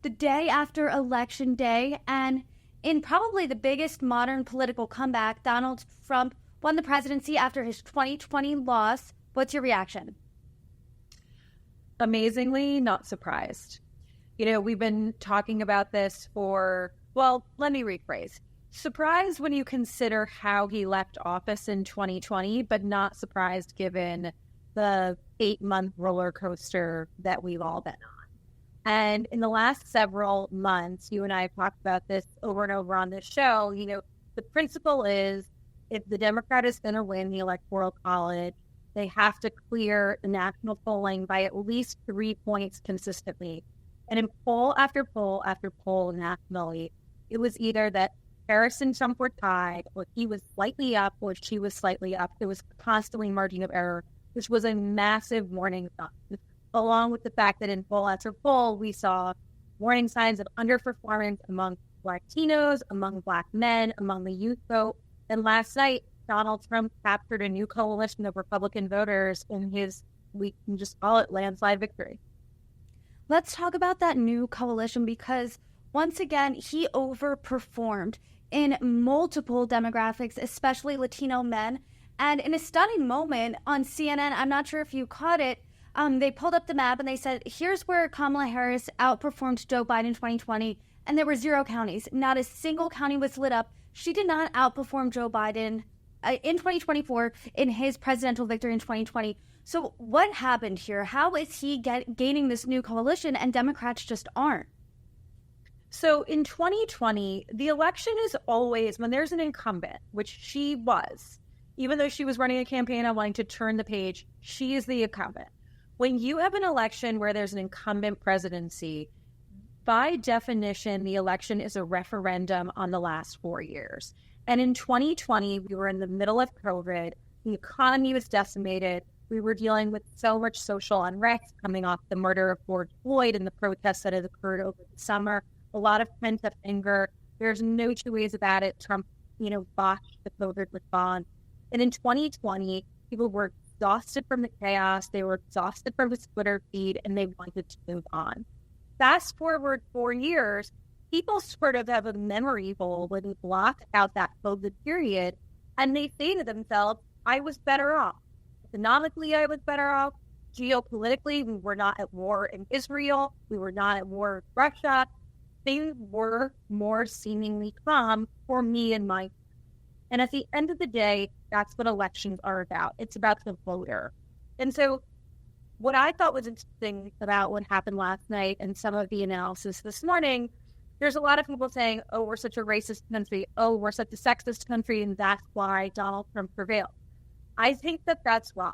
the day after Election Day, and in probably the biggest modern political comeback, Donald Trump won the presidency after his 2020 loss. What's your reaction? Amazingly, not surprised. We've been talking about this let me rephrase. Surprised when you consider how he left office in 2020, but not surprised given the 8-month roller coaster that we've all been on. And in the last several months, you and I have talked about this over and over on this show. The principle is if the Democrat is going to win the Electoral College, they have to clear the national polling by at least 3 points consistently. And in poll after poll after poll nationally, it was either that Harris and Trump were tied, or he was slightly up, or she was slightly up. There was constantly margin of error, which was a massive warning sign. Along with the fact that in poll after poll, we saw warning signs of underperformance among Latinos, among Black men, among the youth vote. And last night, Donald Trump captured a new coalition of Republican voters in his, we can just call it landslide victory. Let's talk about that new coalition, because once again, he overperformed in multiple demographics, especially Latino men. And in a stunning moment on CNN, I'm not sure if you caught it, they pulled up the map and they said, here's where Kamala Harris outperformed Joe Biden in 2020. And there were 0 counties. Not a single county was lit up. She did not outperform Joe Biden in 2024 in his presidential victory in 2020. So what happened here? How is he gaining this new coalition and Democrats just aren't? So in 2020, the election is always, when there's an incumbent, which she was, even though she was running a campaign on wanting to turn the page, she is the incumbent. When you have an election where there's an incumbent presidency, by definition, the election is a referendum on the last 4 years. And in 2020, we were in the middle of COVID. The economy was decimated. We were dealing with so much social unrest coming off the murder of George Floyd and the protests that had occurred over the summer. A lot of pent-up anger. There's no two ways about it. Trump, botched the COVID response. And in 2020, people were exhausted from the chaos. They were exhausted from his Twitter feed, and they wanted to move on. Fast forward 4 years, people sort of have a memory hole when they block out that COVID period, and they say to themselves, I was better off. Economically, I was better off. Geopolitically, we were not at war in Israel. We were not at war with Russia. Things were more seemingly calm for me and my. And at the end of the day, that's what elections are about. It's about the voter. And so what I thought was interesting about what happened last night and some of the analysis this morning, there's a lot of people saying, oh, we're such a racist country. Oh, we're such a sexist country. And that's why Donald Trump prevailed. I think that that's wrong.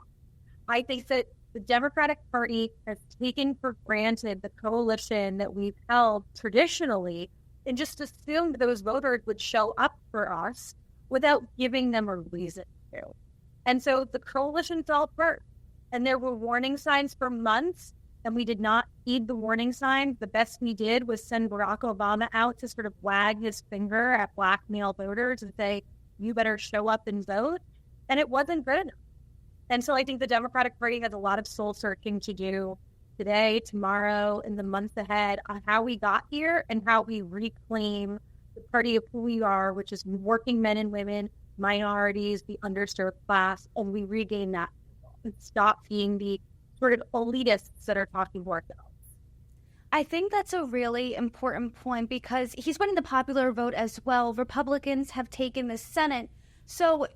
I think that the Democratic Party has taken for granted the coalition that we've held traditionally and just assumed those voters would show up for us without giving them a reason to. And so the coalition fell apart. And there were warning signs for months, and we did not heed the warning signs. The best we did was send Barack Obama out to sort of wag his finger at Black male voters and say, you better show up and vote. And it wasn't good enough. And so I think the Democratic Party has a lot of soul searching to do today, tomorrow, in the months ahead on how we got here and how we reclaim the party of who we are, which is working men and women, minorities, the underserved class, and we regain that and stop being the sort of elitists that are talking to ourselves. I think that's a really important point because he's winning the popular vote as well. Republicans have taken the Senate. So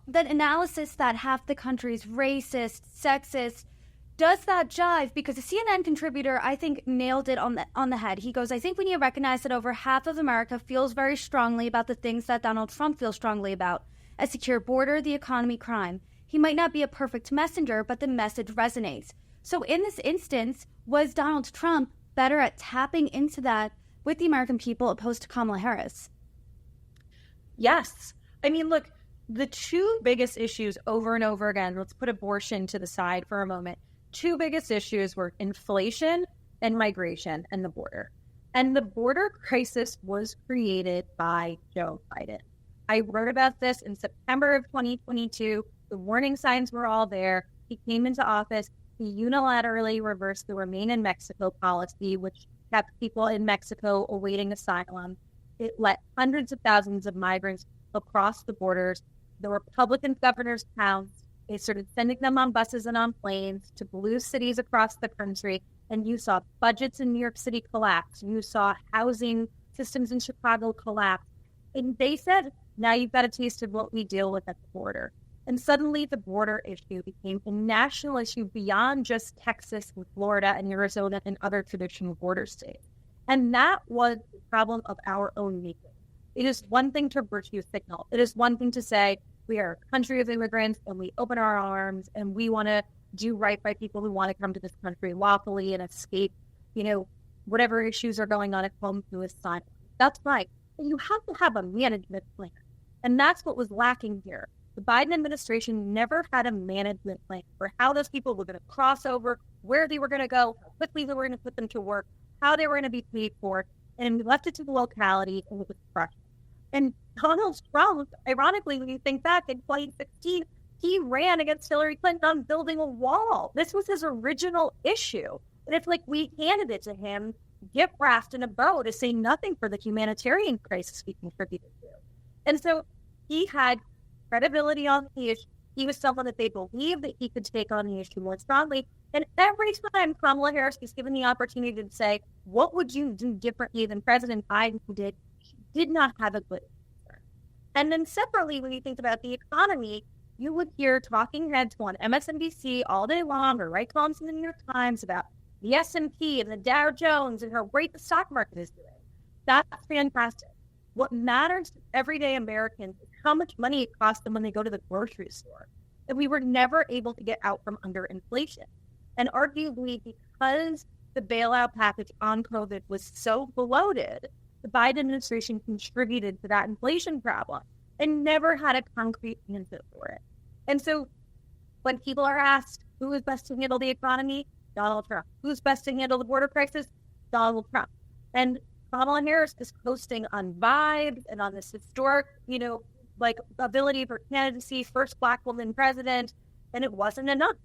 the analysis that half the country's racist, sexist, does that jive? Because a CNN contributor, I think, nailed it on the head. He goes, I think we need to recognize that over half of America feels very strongly about the things that Donald Trump feels strongly about. A secure border, the economy, crime. He might not be a perfect messenger, but the message resonates. So in this instance, was Donald Trump better at tapping into that with the American people opposed to Kamala Harris? Yes. I mean, look, the two biggest issues over and over again, let's put abortion to the side for a moment. Two biggest issues were inflation and migration and the border. And the border crisis was created by Joe Biden. I wrote about this in September of 2022. The warning signs were all there. He came into office. He unilaterally reversed the Remain in Mexico policy, which kept people in Mexico awaiting asylum. It let hundreds of thousands of migrants across the borders. The Republican governors pounced. They started sending them on buses and on planes to blue cities across the country. And you saw budgets in New York City collapse. You saw housing systems in Chicago collapse. And they said, now you've got a taste of what we deal with at the border. And suddenly the border issue became a national issue beyond just Texas and Florida and Arizona and other traditional border states. And that was the problem of our own making. It is one thing to virtue signal. It is one thing to say, we are a country of immigrants and we open our arms and we want to do right by people who want to come to this country lawfully and escape, whatever issues are going on at home through asylum. That's right. But you have to have a management plan. And that's what was lacking here. The Biden administration never had a management plan for how those people were going to cross over, where they were going to go, how quickly they were going to put them to work, how they were going to be paid for, and we left it to the locality and it was crushed. And Donald Trump, ironically, when you think back in 2016, he ran against Hillary Clinton on building a wall. This was his original issue. And it's like we handed it to him, gift wrapped in a bow, to say nothing for the humanitarian crisis we contributed to. And so he had credibility on the issue. He was someone that they believed that he could take on the issue more strongly. And every time Kamala Harris was given the opportunity to say, what would you do differently than President Biden did, she did not have a good answer. And then separately, when you think about the economy, you would hear talking heads on MSNBC all day long or write columns in the New York Times about the S&P and the Dow Jones and how great the stock market is doing. That's fantastic. What matters to everyday Americans is how much money it costs them when they go to the grocery store. And we were never able to get out from under inflation. And arguably, because the bailout package on COVID was so bloated, the Biden administration contributed to that inflation problem and never had a concrete answer for it. And so when people are asked who is best to handle the economy, Donald Trump. Who's best to handle the border crisis? Donald Trump. And Kamala Harris is coasting on vibes and on this historic, ability for candidacy, first Black woman president, and it wasn't enough.